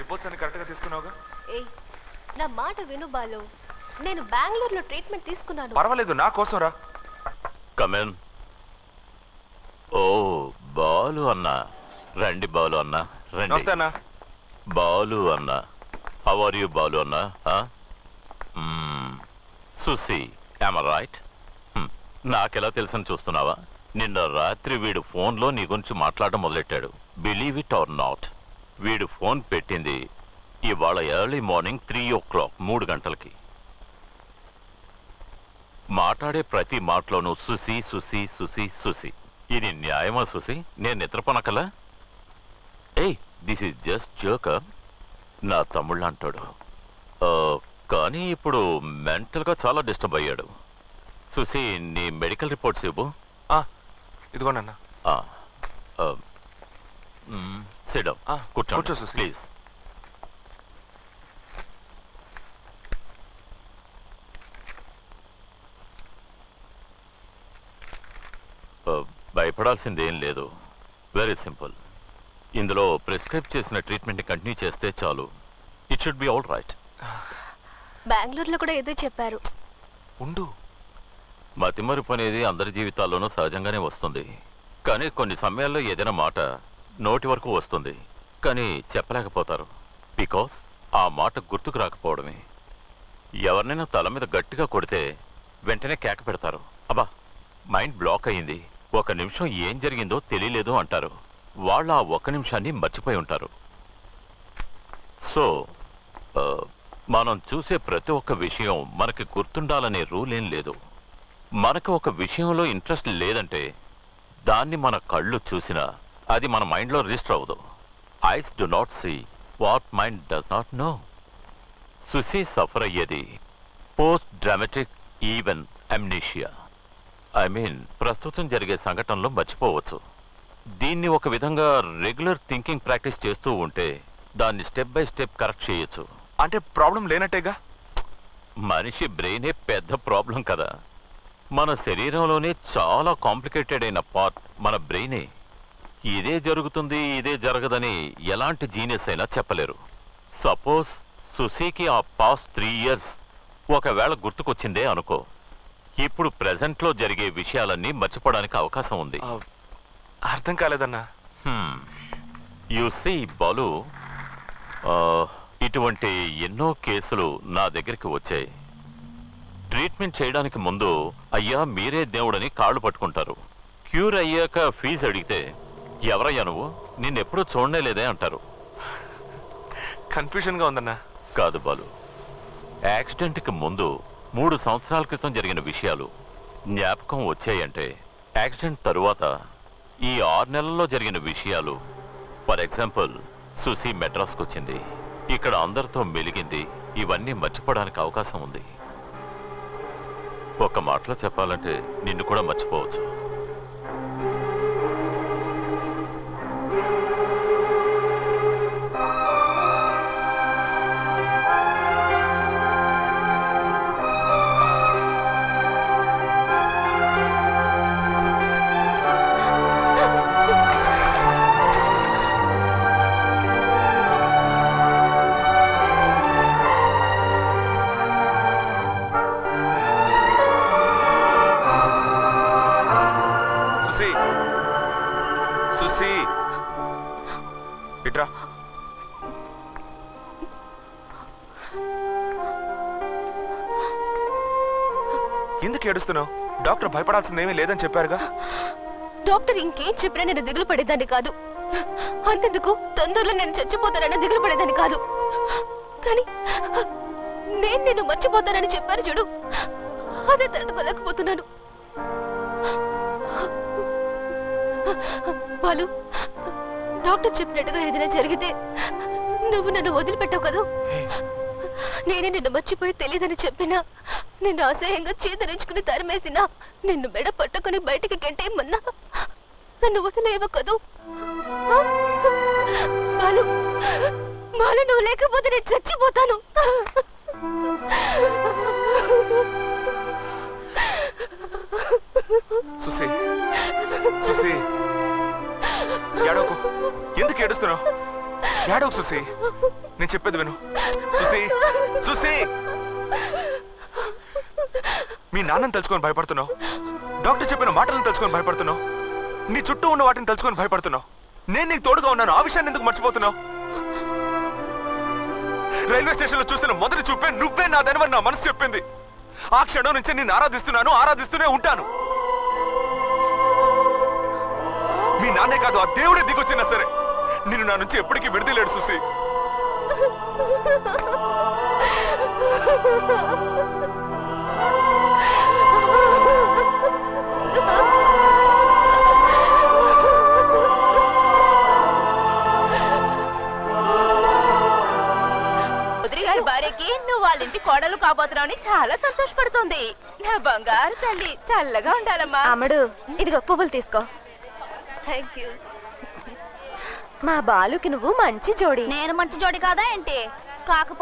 Reports అన్ని కరెక్ట్గా తీసుకున్నావుగా? ఏ నా మాట విను బాలు, నేను బెంగళూరులో ట్రీట్మెంట్ తీసుకున్నాను. పర్వాలేదు, నా కోసం రా. కమెన్. ఓ బాలు అన్న, రండి బాలు అన్న, రండి. బాలు అన్న, హౌ ఆర్ యూ బాలు అన్న? Susi, am right? నాకెలా తెలుసని చూస్తున్నావా? నిన్న రాత్రి వీడు ఫోన్లో నీ గురించి మాట్లాడడం మొదలెట్టాడు. బిలీవ్ ఇట్ ఆర్ నాట్, వీడు ఫోన్ పెట్టింది ఇవాళ ఎర్లీ మార్నింగ్ 3 o'clock, 3 గంటలకి. మాట్లాడే ప్రతి మాటలోనూ సుసి సుసి సుసి సుసి. ఇది న్యాయమా సుసి? నేను నిద్రపోనకలా? ఏయ్, దిస్ ఈజ్ జస్ట్ జోకర్. నా తమ్ముళ్ళు అంటాడు. కానీ ఇప్పుడు మెంటల్గా చాలా డిస్టర్బ్ అయ్యాడు. సుసి, నీ మెడికల్ రిపోర్ట్స్ ఇవ్వు. ఇదిగోనన్నా. Sit down. కూర్చో సుసి ప్లీజ్. భయపడాల్సిందేం లేదు. Very simple. ఇందులో ప్రిస్క్రైబ్ చేసిన ట్రీట్మెంట్ని కంటిన్యూ చేస్తే చాలు. It should be all right. బెంగళూరులో కూడా ఏదో చెప్పారు. ఉండు. మతిమరుపు అనేది అందరి జీవితాల్లోనూ సహజంగానే వస్తుంది. కానీ కొన్ని సమయాల్లో ఏదైనా మాట నోటి వరకు వస్తుంది, కానీ చెప్పలేకపోతారు. బికాస్ ఆ మాట గుర్తుకు రాకపోవడమే. ఎవరినైనా తల మీద గట్టిగా కొడితే వెంటనే కేక పెడతారు, అబ్బా మైండ్ బ్లాక్ అయ్యింది, 1 నిమిషం ఏం జరిగిందో తెలియలేదు అంటారు. వాళ్ళు ఆ 1 నిమిషాన్ని మర్చిపోయి ఉంటారు. సో మనం చూసే ప్రతి ఒక్క విషయం మనకి గుర్తుండాలనే రూల్ ఏం లేదు. మనకు ఒక విషయంలో ఇంట్రెస్ట్ లేదంటే దాన్ని మన కళ్ళు చూసినా అది మన మైండ్లో రిజిస్టర్ అవ్వదు. Eyes do not see what mind does not know. Susi suffer అయ్యేది post dramatic even amnesia. I mean ప్రస్తుతం జరిగే సంఘటనలో మర్చిపోవచ్చు. దీన్ని ఒక విధంగా రెగ్యులర్ థింకింగ్ ప్రాక్టీస్ చేస్తూ ఉంటే దాన్ని స్టెప్ బై స్టెప్ కరెక్ట్ చేయొచ్చు. అంటే ప్రాబ్లం లేనట్టేగా? మనిషి బ్రెయినే పెద్ద ప్రాబ్లం కదా. మన శరీరంలోనే చాలా కాంప్లికేటెడ్ అయిన పార్ట్ మన బ్రెయినే. ఇదే జరుగుతుంది ఇదే జరగదని ఎలాంటి జీనియస్ అయినా చెప్పలేరు. సపోజ్ సుసీకి ఆ పాస్ట్ 3 years ఒకవేళ గుర్తుకొచ్చిందే అనుకో, ఇప్పుడు ప్రెజెంట్లో జరిగే విషయాలన్నీ మర్చిపోవడానికి అవకాశం ఉంది. అర్థం కాలేదన్నా. యు సీ బాలు, ఇటువంటి ఎన్నో కేసులు నా దగ్గరికి వచ్చాయి. ట్రీట్మెంట్ చేయడానికి ముందు అయ్యా మీరే దేవుడని కాళ్ళు పట్టుకుంటారు. క్యూర్ అయ్యాక ఫీజు అడిగితే ఎవరయ్యా నువ్వు, నిన్నెప్పుడూ చూడనే లేదే అంటారు. కన్ఫ్యూజన్గా ఉందన్నా. కాదు బాలు, యాక్సిడెంట్కి ముందు 3 సంవత్సరాల క్రితం జరిగిన విషయాలు జ్ఞాపకం వచ్చాయంటే యాక్సిడెంట్ తరువాత ఈ 6 నెలల్లో జరిగిన విషయాలు. ఫర్ ఎగ్జాంపుల్, సుసి మెడ్రాస్కి వచ్చింది, ఇక్కడ అందరితో మెలిగింది, ఇవన్నీ మర్చిపోవడానికి అవకాశం ఉంది. ఒక మాటలో చెప్పాలంటే నిన్ను కూడా మర్చిపోవచ్చు. ఎందుకు ఏడుస్తున్నావు? డాక్టర్ భయపడాల్సిందేమీ లేదని చెప్పారుగా. డాక్టర్ ఇంకేం చెప్పినా నేను దిగులు పడేదాన్ని కాదు. అంతెందుకు తొందరలో నేను చచ్చిపోతానని దిగులు పడేదాన్ని కాదు. కానీ నేను మర్చిపోతానని చెప్పారు చూడు, అదే తట్టుకోలేకపోతున్నాను. బాలు, డాక్టర్ చెప్పినట్టుగా ఏదైనా జరిగితే నువ్వు నన్ను వదిలిపెట్టావు కదా. నేనే నిన్ను మర్చిపోయి తెలియదని చెప్పినా, నిన్ను అసహ్యంగా చేతరించుకుని తరిమేసినా, నిన్ను మెడ పట్టుకుని బయటికి గెంటేయమన్నా నన్ను వదిలేవు కదూ. బాలు, బాలు, నువ్వు లేకపోతే నేను చచ్చిపోతాను. సుసి, సుసి, ఏడవకు. ఎందుకు ఏడుస్తున్నావు? ఏడవకు సుసి, నేను చెప్పేది విను. సుసి, సుసి, మీ నాన్నని తలుచుకొని భయపడుతున్నావు, డాక్టర్ చెప్పిన మాటలను తలుచుకొని భయపడుతున్నావు, నీ చుట్టూ ఉన్న వాటిని తలుచుకొని భయపడుతున్నావు. నేను నీకు తోడుగా ఉన్నాను, ఆ విషయాన్ని ఎందుకు మర్చిపోతున్నావు? రైల్వే స్టేషన్ లో చూసిన మొదటి చూపే నువ్వే నాదనివని నా మనసు చెప్పింది. ఆ క్షణం నుంచి నేను ఆరాధిస్తున్నాను, ఆరాధిస్తూనే ఉంటాను. మీ నాన్నే కాదు, ఆ దేవుడే దిగొచ్చినా సరే నిన్ను నా నుంచి ఎప్పటికీ విడదలేడు సుసి. భార్యకి నువ్వు వాళ్ళ ఇంటి కోడలు కాబోతున్నావు చాలా సంతోషపడుతుంది. నా బంగారు తల్లి చల్లగా ఉండాలమ్మా. అమ్మడు, ఇదిగో పువ్వులు తీసుకో. Thank you. మా బాలుకి నువ్వు మంచి జోడి. నేను మంచి జోడి కాదా ఏంటి? కాకపోతే